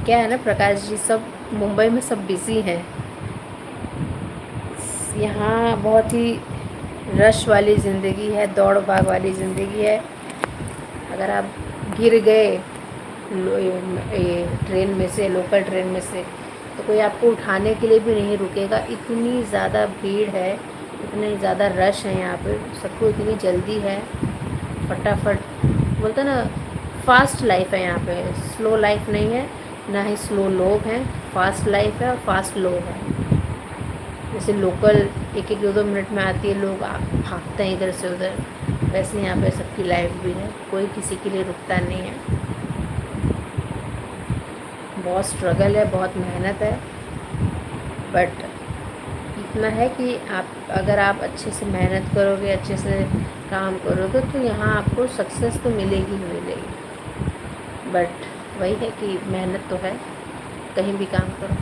क्या है ना प्रकाश जी, सब मुंबई में सब बिज़ी हैं। यहाँ बहुत ही रश वाली ज़िंदगी है, दौड़ भाग वाली ज़िंदगी है। अगर आप गिर गए ये ट्रेन में से, लोकल ट्रेन में से, तो कोई आपको उठाने के लिए भी नहीं रुकेगा। इतनी ज़्यादा भीड़ है, इतनी ज़्यादा रश है यहाँ पे, सबको इतनी जल्दी है, फटाफट बोलते ना, फास्ट लाइफ है यहाँ पे। स्लो लाइफ नहीं है, ना ही स्लो लोग हैं, फास्ट लाइफ है और फास्ट लोग हैं। जैसे लोकल एक एक 2-2 मिनट में आती है, लोग भागते हैं इधर से उधर, वैसे यहाँ पे सबकी लाइफ भी है, कोई किसी के लिए रुकता नहीं है। बहुत स्ट्रगल है, बहुत मेहनत है, बट इतना है कि अगर आप अच्छे से मेहनत करोगे, अच्छे से काम करोगे, तो यहाँ आपको सक्सेस तो मिलेगी ही मिलेगी। बट वही है कि मेहनत तो है, कहीं भी काम करो।